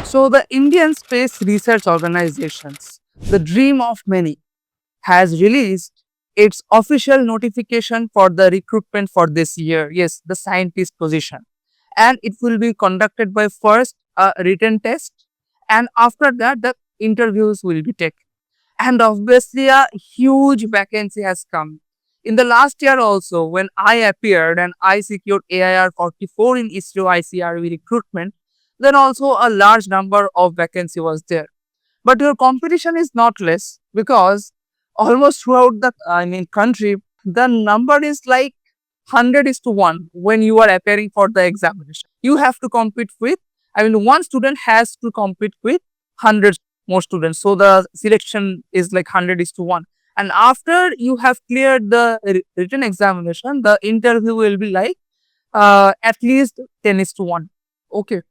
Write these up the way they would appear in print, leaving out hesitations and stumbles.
So the Indian Space Research Organizations, the dream of many, has released its official notification for the recruitment for this year. Yes, the scientist position. And it will be conducted by first a written test, and after that the interviews will be taken. And obviously a huge vacancy has come. In the last year also, when I appeared and I secured AIR 44 in ISRO ICRV recruitment, then also a large number of vacancy was there. But your competition is not less, because almost throughout the country, the number is like 100 is to 1 when you are appearing for the examination. You have to compete with, one student has to compete with 100 more students. So the selection is like 100 is to 1. And after you have cleared the written examination, the interview will be like at least 10 is to 1. Okay.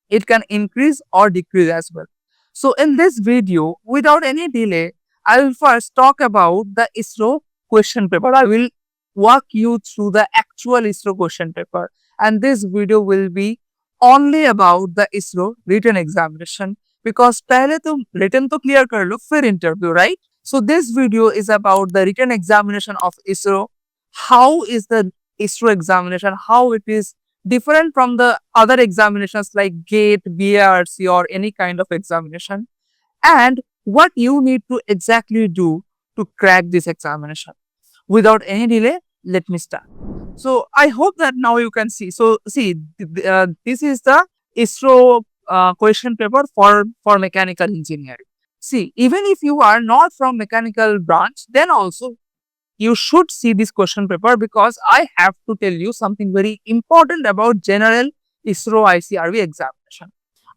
It can increase or decrease as well. So in this video, without any delay, I will first talk about the ISRO question paper. I will walk you through the actual ISRO question paper, and this video will be only about the ISRO written examination, because पहले तो written तो clear कर लो फिर interview, right? So this video is about the written examination of ISRO. How is the ISRO examination? How it is different from the other examinations like GATE, BARC or any kind of examination, and what you need to exactly do to crack this examination. Without any delay, let me start. So I hope that now you can see. So see, this is the ISRO question paper for mechanical engineering. See, even if you are not from mechanical branch, then also you should see this question paper, because I have to tell you something very important about general ISRO ICRV examination.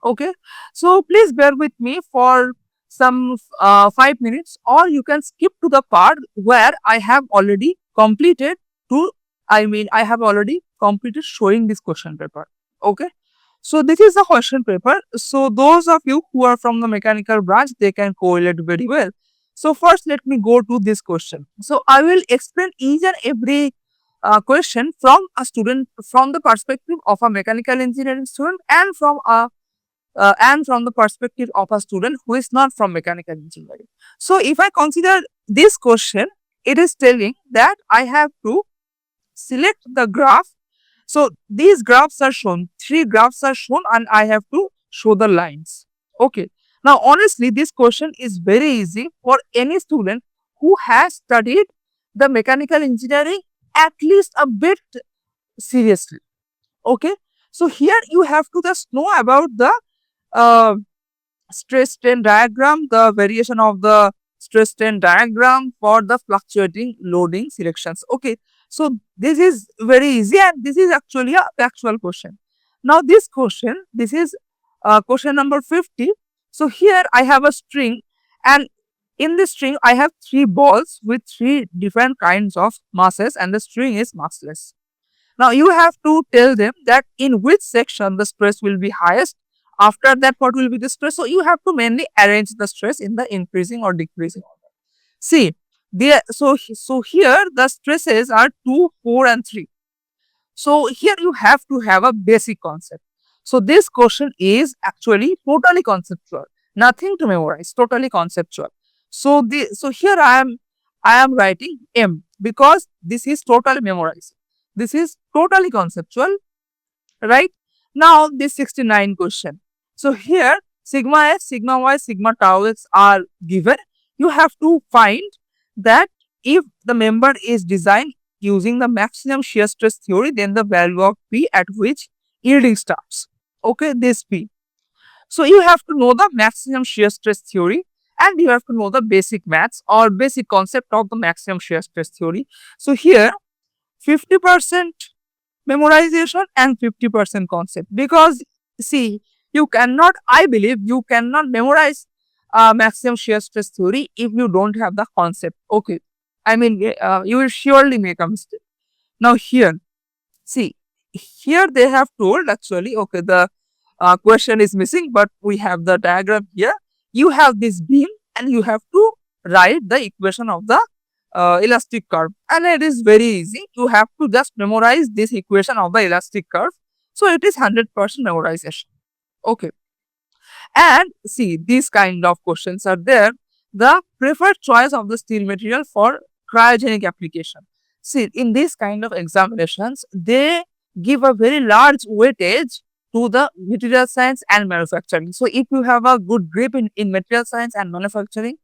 Okay, so please bear with me for some 5 minutes, or you can skip to the part where I have already completed I have already completed showing this question paper. Okay, so this is the question paper. So those of you who are from the mechanical branch, they can correlate very well. So first, let me go to this question. So I will explain each and every question from a student, from the perspective of a mechanical engineering student, and from the perspective of a student who is not from mechanical engineering. So if I consider this question, it is telling that I have to select the graph. So these graphs are shown, 3 graphs are shown, and I have to show the lines. Okay. Now, honestly, this question is very easy for any student who has studied the mechanical engineering at least a bit seriously. Okay. So here you have to just know about the uh, stress strain diagram, the variation of the stress strain diagram for the fluctuating loading selections. Okay. So this is very easy, and this is actually a actual question. Now this question, this is question number 50. So here I have a string, and in this string I have 3 balls with 3 different kinds of masses, and the string is massless. Now you have to tell them that in which section the stress will be highest. After that, what will be the stress? So you have to mainly arrange the stress in the increasing or decreasing order. See, so here the stresses are 2, 4 and 3. So here you have to have a basic concept. So this question is actually totally conceptual, nothing to memorize, totally conceptual. So here I am writing M, because this is totally memorized. This is totally conceptual, right? Now this 69 question. So here sigma f, sigma y, sigma tau x are given. You have to find that if the member is designed using the maximum shear stress theory, then the value of P at which yielding starts. Okay, this P. So you have to know the maximum shear stress theory, and you have to know the basic maths or basic concept of the maximum shear stress theory. So here 50% memorization and 50% concept, because see, you cannot, I believe you cannot memorize maximum shear stress theory if you don't have the concept. Okay, you will surely make a mistake. Now here, see, here they have told actually, okay, the question is missing, but we have the diagram here. You have this beam and you have to write the equation of the elastic curve, and it is very easy. You have to just memorize this equation of the elastic curve. So it is 100% memorization. Okay. And see, these kind of questions are there. The preferred choice of the steel material for cryogenic application. See, in these kind of examinations, they give a very large weightage to the material science and manufacturing. So, if you have a good grip in material science and manufacturing,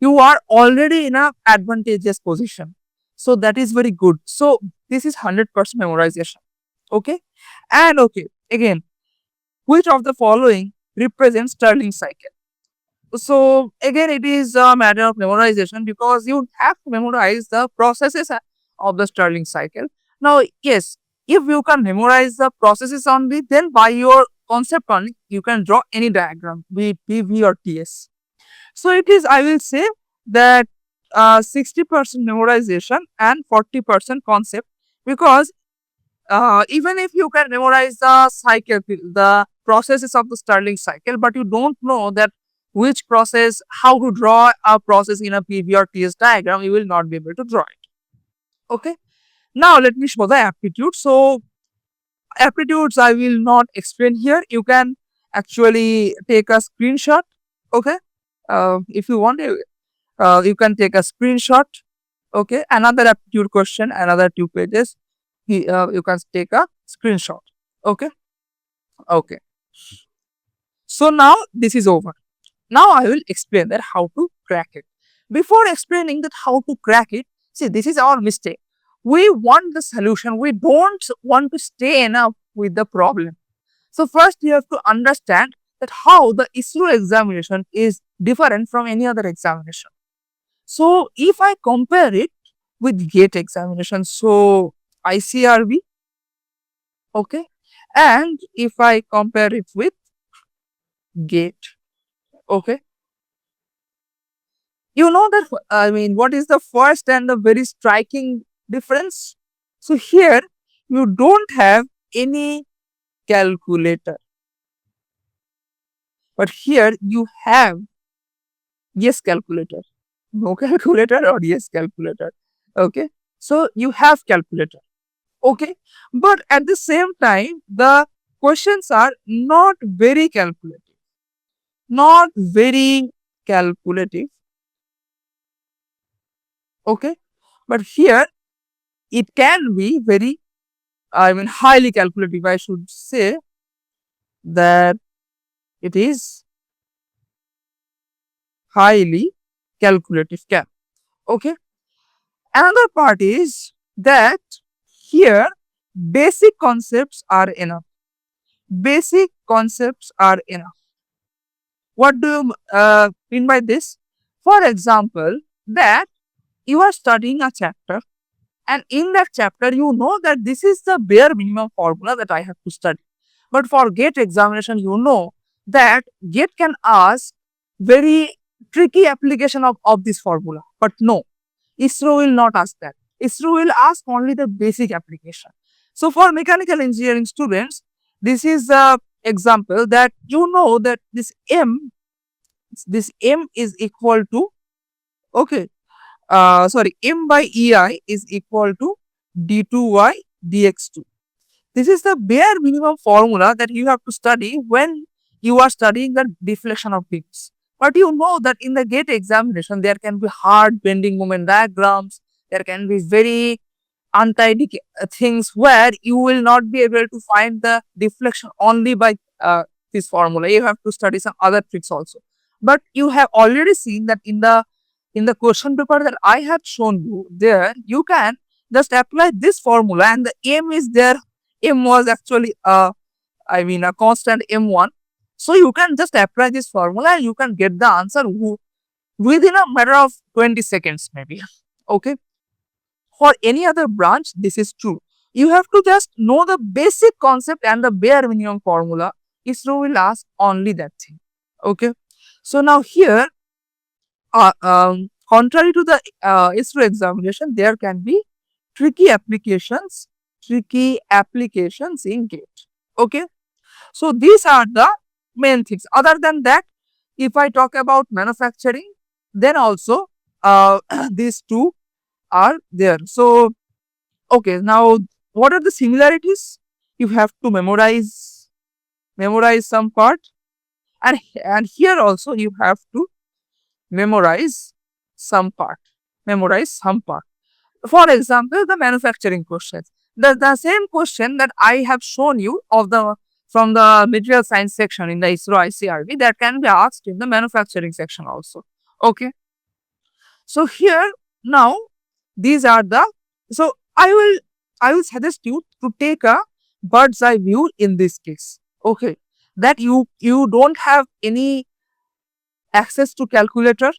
you are already in a advantageous position. So, that is very good. So, this is 100% memorization. Okay. And okay, again, which of the following represents Stirling cycle? So again, it is a matter of memorization because you have to memorize the processes of the Stirling cycle. Now, yes, if you can memorize the processes only, then by your concept only, you can draw any diagram, be it PV or TS. So it is, I will say that 60% memorization and 40% concept, because even if you can memorize the cycle, the processes of the Stirling cycle, but you don't know that which process, how to draw a process in a PV or TS diagram, you will not be able to draw it. Okay. Now let me show the aptitude. So aptitudes I will not explain here. You can actually take a screenshot. Okay. If you want, you can take a screenshot. Okay. Another aptitude question, another 2 pages. You can take a screenshot. Okay. Okay. So now this is over. Now I will explain that how to crack it. Before explaining that how to crack it, see, this is our mistake. We want the solution. We don't want to stay enough with the problem. So first you have to understand that how the ISRO examination is different from any other examination. So if I compare it with GATE examination, so ICRB, okay, and if I compare it with GATE, okay, you know that, I mean, what is the first and the very striking difference? So here you don't have any calculator, but here you have yes calculator, no calculator or yes calculator. Okay, so you have calculator. Okay, but at the same time, the questions are not very calculative, not very calculative. Okay, but here it can be very, I mean, highly calculative. I should say that it is highly calculative cap. Okay. Another part is that here basic concepts are enough. Basic concepts are enough. What do you mean by this? For example, that you are studying a chapter, and in that chapter, you know that this is the bare minimum formula that I have to study. But for GATE examination, you know that GATE can ask very tricky application of this formula. But no, ISRO will not ask that. ISRO will ask only the basic application. So for mechanical engineering students, this is the example that you know that this M is equal to, okay, sorry, M by EI is equal to D2Y dx2. This is the bare minimum formula that you have to study when you are studying the deflection of beams. But you know that in the GATE examination, there can be hard bending moment diagrams, there can be very untidy things where you will not be able to find the deflection only by this formula. You have to study some other tricks also. But you have already seen that in the question paper that I have shown you, there you can just apply this formula, and the M is there. M was actually I mean a constant M1. So you can just apply this formula and you can get the answer within a matter of 20 seconds maybe. Okay. For any other branch, this is true. You have to just know the basic concept and the bare minimum formula. ISRO will ask only that thing. Okay. So now here, contrary to the ISRO examination, there can be tricky applications in GATE. Okay. So these are the main things. Other than that, if I talk about manufacturing, then also these two are there. So, okay, now what are the similarities? You have to memorize some part. And here also you have to memorize some part. Memorize some part. For example, the manufacturing questions. The same question that I have shown you of the from the material science section in the ISRO ICRB, that can be asked in the manufacturing section also. Okay. So here now these are the, so I will suggest you to take a bird's eye view in this case. Okay. That you don't have any access to calculator.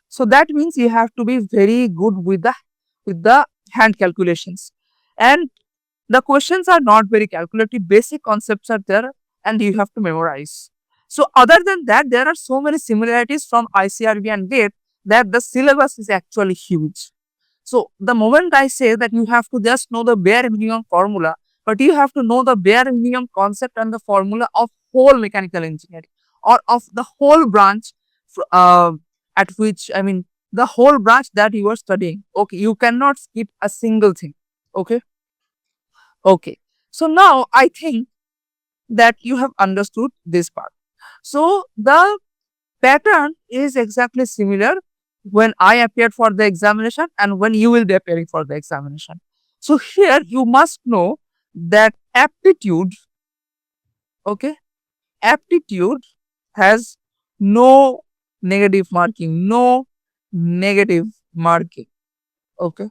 So that means you have to be very good with the hand calculations. And the questions are not very calculative, basic concepts are there and you have to memorize. So other than that, there are so many similarities from ICRB and GATE that the syllabus is actually huge. So the moment I say that you have to just know the bare minimum formula, but you have to know the bare minimum concept and the formula of whole mechanical engineering or of the whole branch uh, at which, I mean, the whole branch that you are studying. Okay, you cannot skip a single thing. Okay. Okay. So now I think that you have understood this part. So the pattern is exactly similar when I appeared for the examination and when you will be appearing for the examination. So here you must know that aptitude, okay, aptitude has no negative marking, no negative marking. Okay.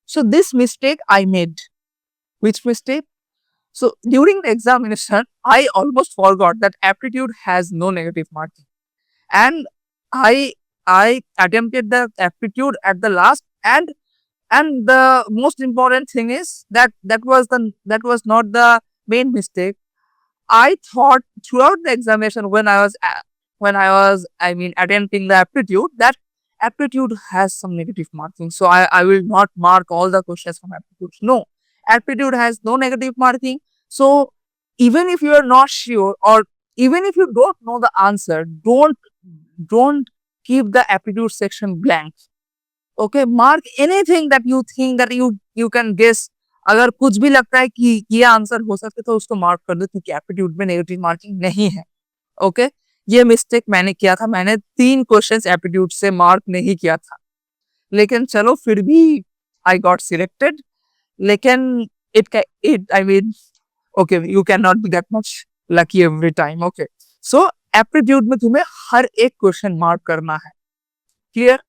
So this mistake I made. Which mistake? So during the examination, I almost forgot that aptitude has no negative marking. And I I attempted the aptitude at the last, and the most important thing is that that was not the main mistake. I thought throughout the examination when I was, I mean, attempting the aptitude, that aptitude has some negative marking. So I will not mark all the questions from aptitude. No, aptitude has no negative marking. So even if you are not sure or even if you don't know the answer, don't keep the aptitude section blank. Okay, mark anything that you think that you can guess. अगर कुछ भी लगता है कि ये answer हो सकता है तो उसको मार्क कर दो क्योंकि एप्टीट्यूड में नेगेटिव मार्किंग नहीं है. ओके, ये मिस्टेक मैंने किया था. मैंने 3 क्वेश्चंस एप्टीट्यूड से मार्क नहीं किया था, लेकिन चलो फिर भी आई गॉट सिलेक्टेड. लेकिन it I mean okay, you can not be that much lucky every time. Okay, so aptitude में तुम्हें हर एक क्वेश्चन मार्क करना है. Clear?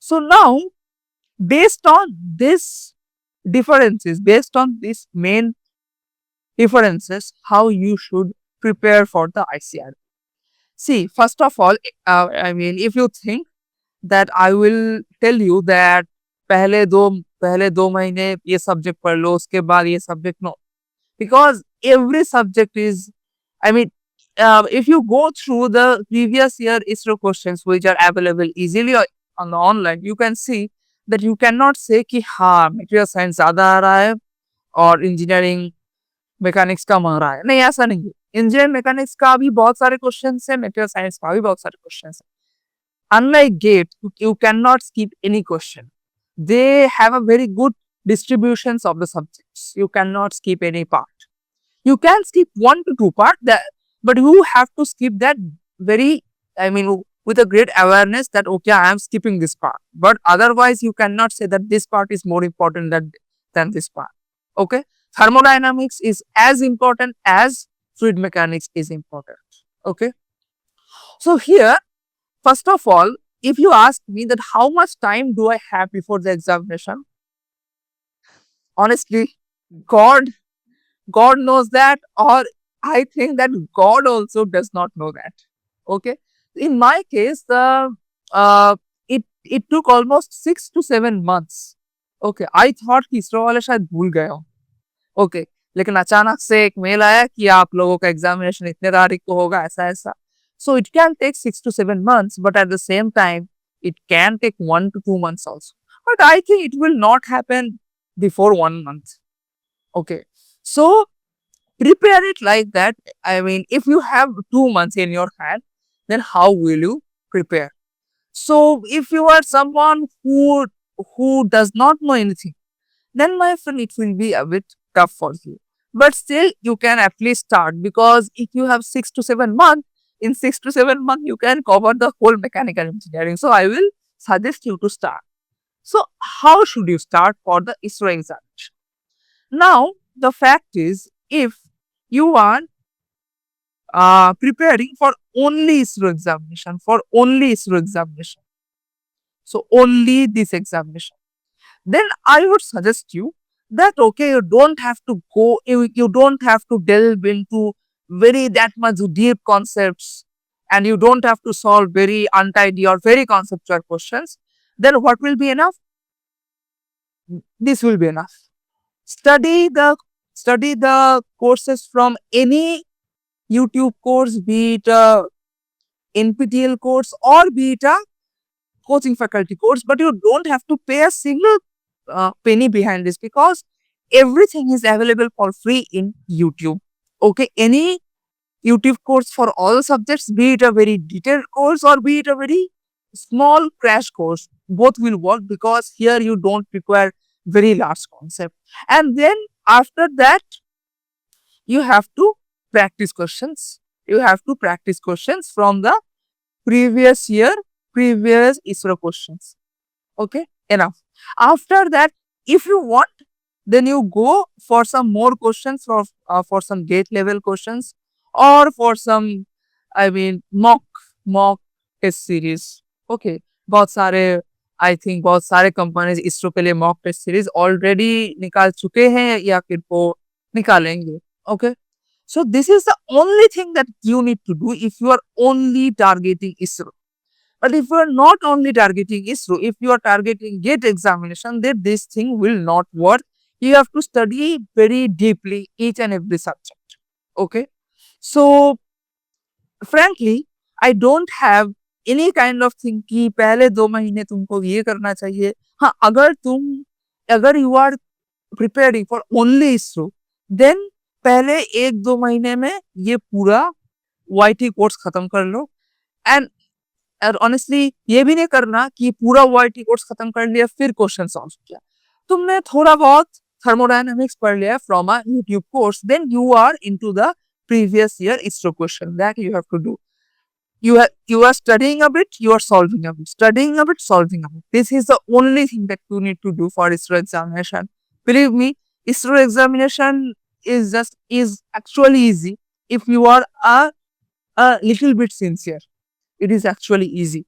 So now, based on this differences, based on these main differences, how you should prepare for the ICR. See, first of all, I mean, if you think that I will tell you that पहले दो महीने ये subject पढ़ लो, उसके बाद ये subject, no, because every subject is, I mean, if you go through the previous year ISRO questions which are available easily on the online, you can see that you cannot say कि हाँ material science ज़्यादा आ रहा है और engineering mechanics कम आ रहा है. नहीं, ऐसा नहीं है. Engineering mechanics का भी बहुत सारे questions है, material science का भी बहुत सारे questions है. Unlike GATE, you cannot skip any question. They have a very good distributions of the subjects. You cannot skip any part. You can skip 1 to 2 part, but you have to skip that very, I mean, with a great awareness that, okay, I am skipping this part. But otherwise, you cannot say that this part is more important than this part. Okay. Thermodynamics is as important as fluid mechanics is important. Okay. So here, first of all, if you ask me that how much time do I have before the examination, honestly, God knows that, or I think that God also does not know that. Okay. In my case, it took almost 6 to 7 months. Okay. I thought कि इसरो वाले शायद भूल गए हो. Okay. लेकिन अचानक से एक मेल आया कि आप लोगों का एग्जामिनेशन इतने तारीख को होगा, ऐसा ऐसा. So it can take 6 to 7 months, but at the same time, it can take 1 to 2 months also. But I think it will not happen before 1 month. Okay. So prepare it like that. I mean, if you have 2 months in your hand, then how will you prepare? So if you are someone who does not know anything, then my friend, it will be a bit tough for you. but still you can at least start, because if you have 6 to 7 months, in 6 to 7 months you can cover the whole mechanical engineering. So I will suggest you to start. So how should you start for the ISRO examination? Now the fact is, if you are preparing for only ISRO examination, so only this examination, then I would suggest you that okay, you don't have to go, you don't have to delve into very that much deep concepts, and you don't have to solve very untidy or very conceptual questions. Then what will be enough? This will be enough. Study the courses from any YouTube course, be it a NPTEL course or be it a coaching faculty course, but you don't have to pay a single penny behind this, because everything is available for free in YouTube. Okay, any YouTube course for all subjects, be it a very detailed course or be it a very small crash course, both will work, because here you don't require very large concept. And then after that, you have to practice questions. You have to practice questions from the previous year, previous ISRO questions. Okay, enough. After that, if you want, then you go for some more questions, for some gate level questions, or for some, I mean, mock test series. Okay, बहुत सारे, I think बहुत सारे companies ISRO के लिए mock test series already निकाल चुके हैं या फिर वो निकालेंगे. Okay, so this is the only thing that you need to do if you are only targeting ISRO. But if you are not only targeting ISRO, if you are targeting GATE examination, then this thing will not work. You have to study very deeply each and every subject. Okay, so frankly, I don't have any kind of thing कि पहले 2 महीने तुमको ये करना चाहिए. हाँ, अगर you are preparing for only ISRO, then पहले 1-2 महीने में ये पूरा YT कोर्स खत्म कर लो. एंड ऑनेस्टली ये भी नहीं करना कि पूरा YT कोर्स खत्म कर लिया फिर क्वेश्चन सॉल्व किया. तुमने थोड़ा बहुत थर्मोडायनामिक्स पढ़ लिया from a YouTube course, then you are into the previous year ISRO question. That you have to do. You are studying a bit, you are solving a bit, studying a bit, solving a bit. This is the only thing that you need to do for ISRO examination. Believe me, ISRO examination is actually easy if you are a little bit sincere. It is actually easy.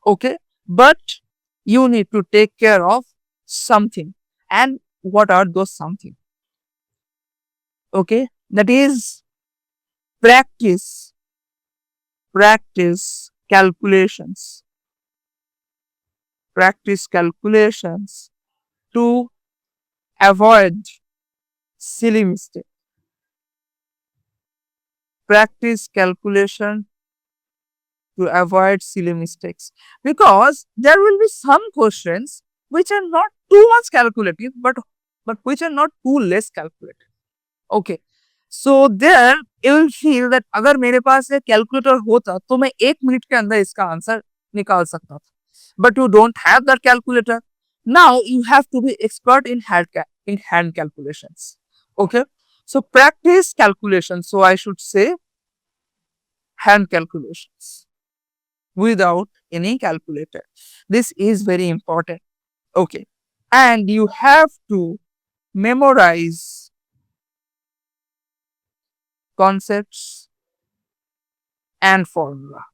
Okay, but you need to take care of something. And what are those something? Okay, that is practice calculations. Practice calculations to avoid silly mistake. Practice calculation to avoid silly mistakes, because there will be some questions which are not too much calculative, but which are not too less calculative. Okay, so there you will feel that अगर मेरे पास एक calculator होता तो मैं 1 minute के अंदर इसका answer निकाल सकता था. But you don't have that calculator. Now you have to be expert in hand calculations. Okay, so practice calculations. So I should say hand calculations without any calculator. This is very important. Okay, and you have to memorize concepts and formula.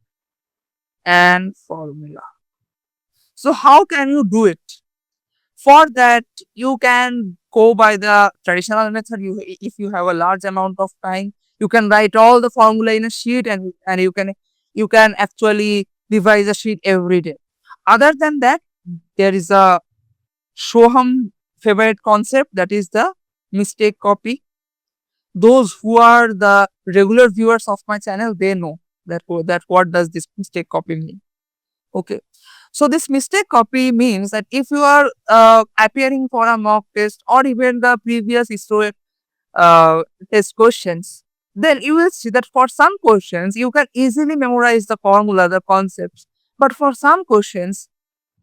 So how can you do it? For that, you can go by the traditional method. If you have a large amount of time, you can write all the formula in a sheet, and you can actually revise a sheet every day. Other than that, there is a Shoham favorite concept, that is the mistake copy. Those who are the regular viewers of my channel, they know that what does this mistake copy mean. Okay, so this mistake copy means that if you are appearing for a mock test or even the previous ISRO test questions, then you will see that for some questions you can easily memorize the formula, the concepts, but for some questions,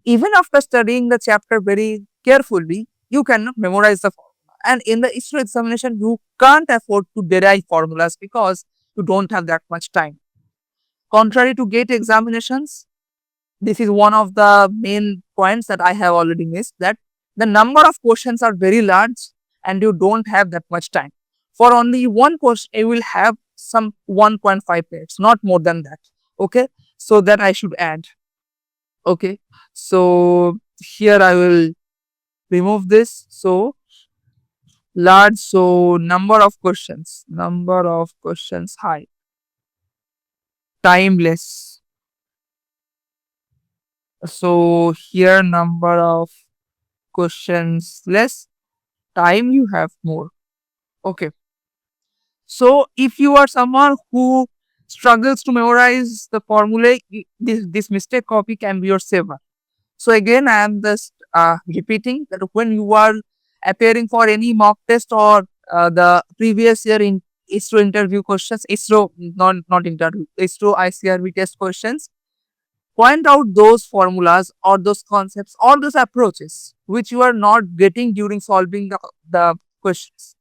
even after studying the chapter very carefully, you cannot memorize the formula. And in the ISRO examination, you can't afford to derive formulas because you don't have that much time. Contrary to GATE examinations, this is one of the main points that I have already missed, that the number of questions are very large and you don't have that much time. For only one question, you will have some 1.5 minutes, not more than that. Okay, so that I should add. Okay, so here I will remove this. So large, so number of questions high, timeless. So here number of questions less, time you have more. Okay. So if you are someone who struggles to memorize the formula, this mistake copy can be your saver. So again, I am just repeating that when you are appearing for any mock test or the previous year in ISRO interview questions, ISRO not interview, ISRO ICRB test questions, point out those formulas or those concepts or those approaches which you are not getting during solving the questions.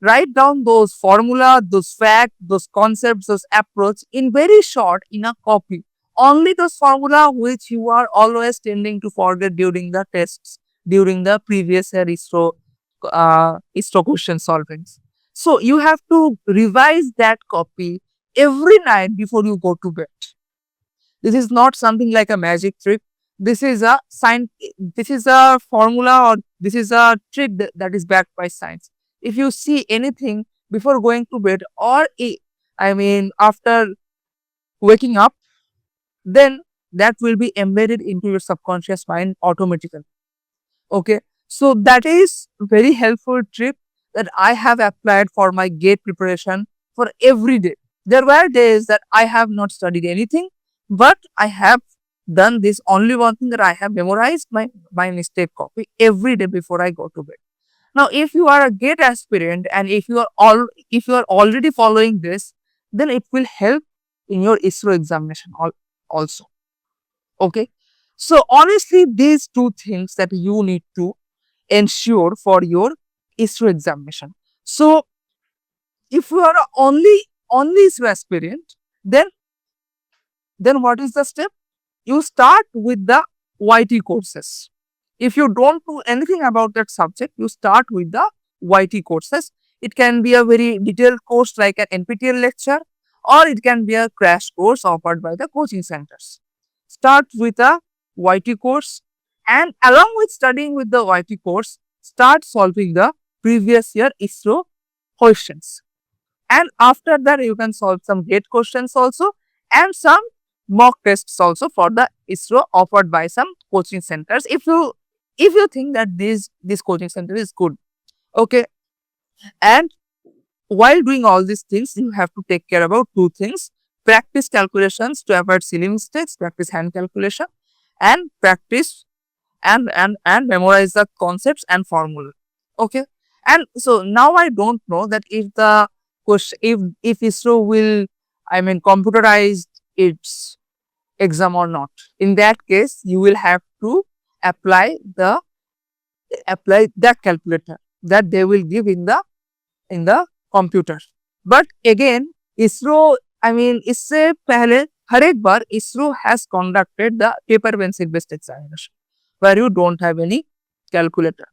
Write down those formula, those facts, those concepts, those approach in very short in a copy. Only those formula which you are always tending to forget during the tests, during the previous year ISRO question solvings. So you have to revise that copy every night before you go to bed. This is not something like a magic trick. This is a science. This is a formula, or this is a trick that is backed by science. If you see anything before going to bed, or after waking up, then that will be embedded into your subconscious mind automatically. Okay, so that is very helpful trick that I have applied for my GATE preparation for every day. There were days that I have not studied anything, but I have done this only one thing, that I have memorized my mistake copy every day before I go to bed. Now, if you are a GATE aspirant and if you are already following this, then it will help in your ISRO examination also. Okay. So honestly, these two things that you need to ensure for your ISRO examination. So if you are only ISRO aspirant, then what is the step? You start with the YT courses. If you don't know anything about that subject, you start with the YT courses. It can be a very detailed course like an NPTEL lecture, or it can be a crash course offered by the coaching centers. Start with a YT course, and along with studying with the YT course, start solving the previous year ISRO questions. And after that, you can solve some GATE questions also and some mock tests also for the ISRO offered by some coaching centers. If you think that this coaching center is good, okay. And while doing all these things, you have to take care about two things: practice calculations to avoid silly mistakes, practice hand calculation, and practice and memorize the concepts and formula. Okay. And so now I don't know that if the question, if ISRO will computerize its exam or not. In that case, you will have to apply that calculator that they will give in the computer. But again, ISRO, इससे पहले हर एक बार ISRO has conducted the paper pencil based examination where you don't have any calculator.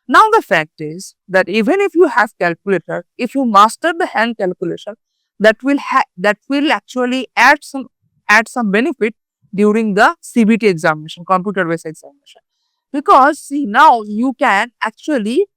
Now the fact is that even if you have calculator, if you master the hand calculation, that will actually add some benefit during the CBT examination, computer based examination. Because see, now you can actually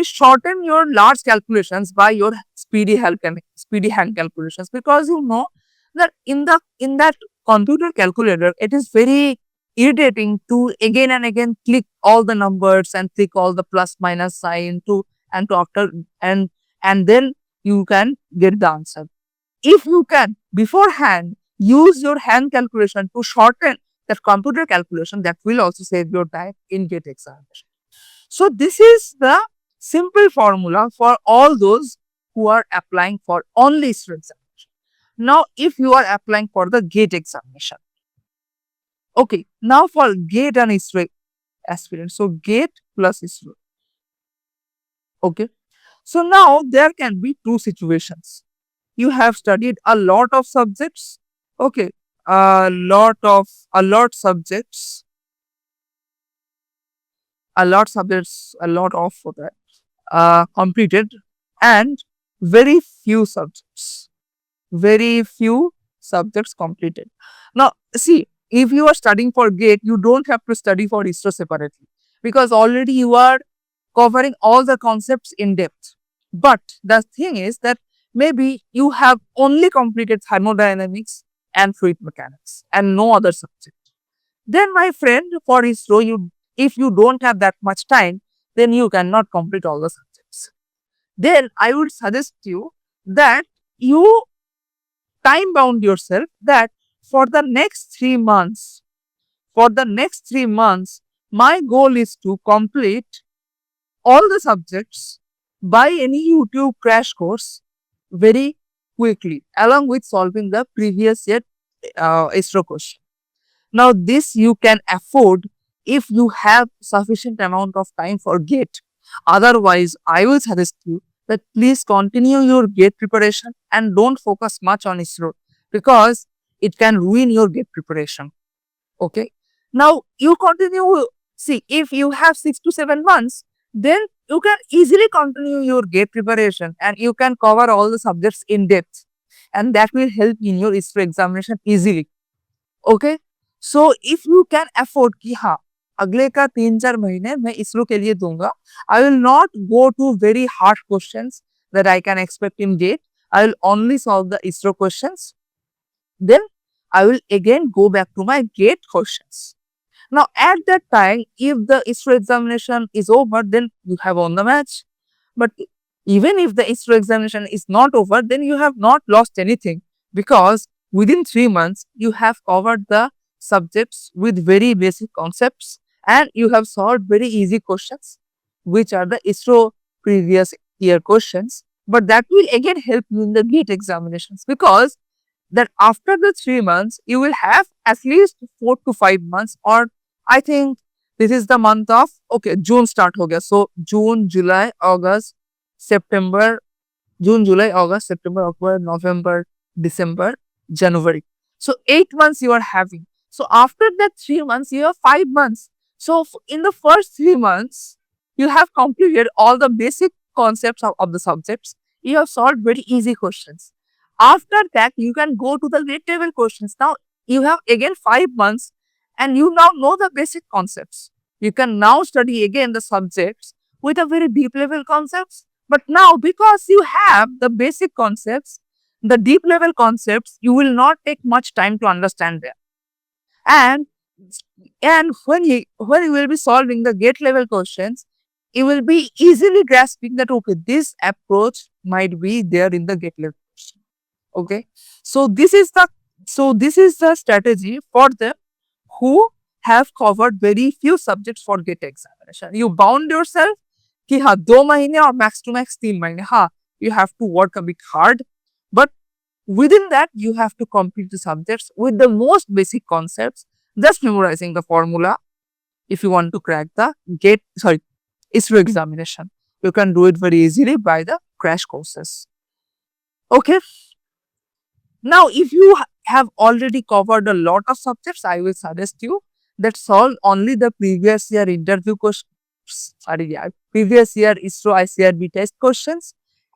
shorten your large calculations by your speedy hand calculations, because you know that in that computer calculator, it is very irritating to again and again click all the numbers and click all the plus minus sign to after and then you can get the answer. If you can beforehand use your hand calculation to shorten that computer calculation, that will also save your time in GATE examination. So this is the simple formula for all those who are applying for only ISRO examination. Now, if you are applying for the GATE examination, okay, now for GATE and ISRO aspirants, so GATE plus ISRO. Okay. So now there can be two situations. You have studied a lot of subjects. Okay. A lot subjects, a lot of that completed, and very few subjects. Very few subjects completed. Now, see, if you are studying for GATE, you don't have to study for ISRO separately because already you are covering all the concepts in depth. But the thing is that maybe you have only completed thermodynamics and fluid mechanics and no other subject. Then, my friend, for ISRO, if you don't have that much time, then you cannot complete all the subjects. Then I would suggest you that you time bound yourself that for the next 3 months, my goal is to complete all the subjects by any YouTube crash course very quickly, along with solving the previous year ISRO question. Now, this you can afford if you have sufficient amount of time for GATE. Otherwise, I will suggest you that please continue your GATE preparation and don't focus much on ISRO because it can ruin your GATE preparation. Okay. Now, you continue. See, if you have 6 to 7 months, then you can easily continue your GATE preparation and you can cover all the subjects in depth, and that will help in your ISRO examination easily. Okay so if you can afford कि हाँ अगले का 3-4 महीने मैं इसरो के लिए दूंगा I will not go to very hard questions that I can expect in GATE I will only solve the ISRO questions then I will again go back to my gate questions. Now, at that time, if the ISRO examination is over, then you have won the match. But even if the ISRO examination is not over, then you have not lost anything because within 3 months, you have covered the subjects with very basic concepts and you have solved very easy questions, which are the ISRO previous year questions. But that will again help you in the GATE examinations because that after the 3 months, you will have at least 4 to 5 months, or I think this is the month of, okay, June start ho gaya. So June, July, August, September, June, July, August, September, October, November, December, January. So 8 months you are having. So after that 3 months, you have 5 months. So in the first 3 months, you have completed all the basic concepts of the subjects. You have solved very easy questions. After that, you can go to the grade level questions. Now, you have again 5 months and you now know the basic concepts. You can now study again the subjects with a very deep level concepts. But now, because you have the basic concepts, the deep level concepts, you will not take much time to understand them. And when you will be solving the gate level questions, you will be easily grasping that okay, this approach might be there in the gate level question. Okay, so this is the strategy for them who have covered very few subjects for GATE examination. You bound yourself कि हाँ 2 महीने और max to max 3 महीने. हाँ, you have to work a bit hard, but within that you have to complete the subjects with the most basic concepts, just memorizing the formula. If you want to crack the ISRO examination, you can do it very easily by the crash courses. Okay. Now, if you have already covered a lot of subjects, I will suggest you that solve only the previous year interview questions, previous year ISRO ICRB test questions,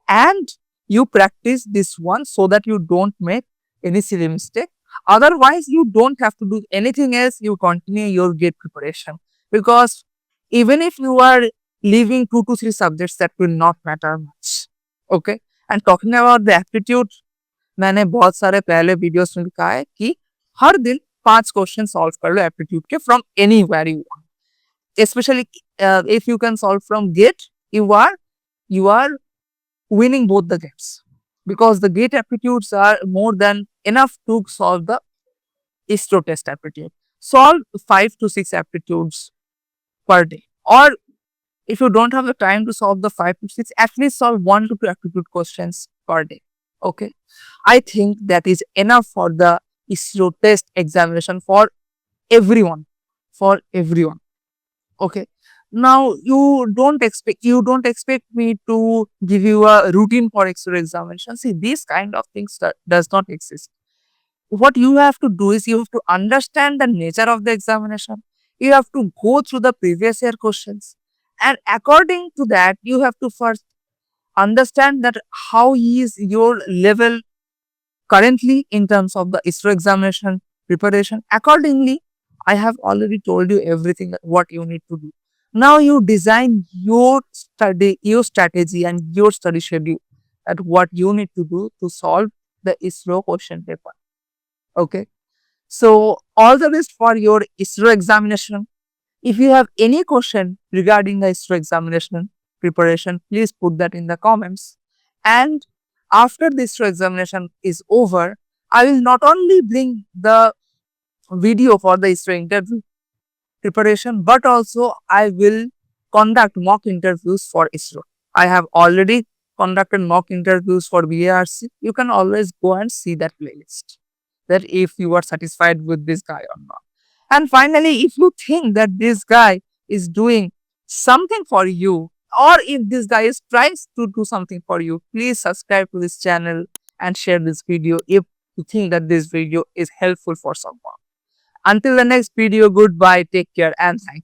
and you practice this one so that you don't make any silly mistake. Otherwise, you don't have to do anything else. You continue your GATE preparation because even if you are leaving 2 to 3 subjects, that will not matter much. Okay. And talking about the aptitude, मैंने बहुत सारे पहले videos में लिखा है कि हर दिन 5 question solve कर लो एप्टीट्यूड के from anywhere you want specially if you can solve from GATE you are winning both the games because the gate aptitudes are more than enough to solve the ISRO test aptitude. Solve 5 to 6 aptitudes per day, or if you don't have the time to solve the 5 to 6, at least solve 1 to 2 aptitude questions per day. Okay, I think that is enough for the ISRO test examination for everyone. Okay, Now you don't expect me to give you a routine for extra examination. See, these kind of things that does not exist. What you have to do is you have to understand the nature of the examination. You have to go through the previous year questions, and according to that you have to first understand that how is your level currently in terms of the ISRO examination preparation. Accordingly, I have already told you everything that what you need to do. Now you design your strategy and your study schedule at what you need to do to solve the ISRO question paper. Okay. So all the best for your ISRO examination. If you have any question regarding the ISRO examination preparation, please put that in the comments. And after the ISRO examination is over, I will not only bring the video for the ISRO interview preparation, but also I will conduct mock interviews for ISRO. I have already conducted mock interviews for BARC. You can always go and see that playlist. That if you are satisfied with this guy or not. And finally, if you think that this guy is doing something for you, or if this guy is trying to do something for you, please subscribe to this channel and share this video if you think that this video is helpful for someone. Until the next video, goodbye, take care, and thank you.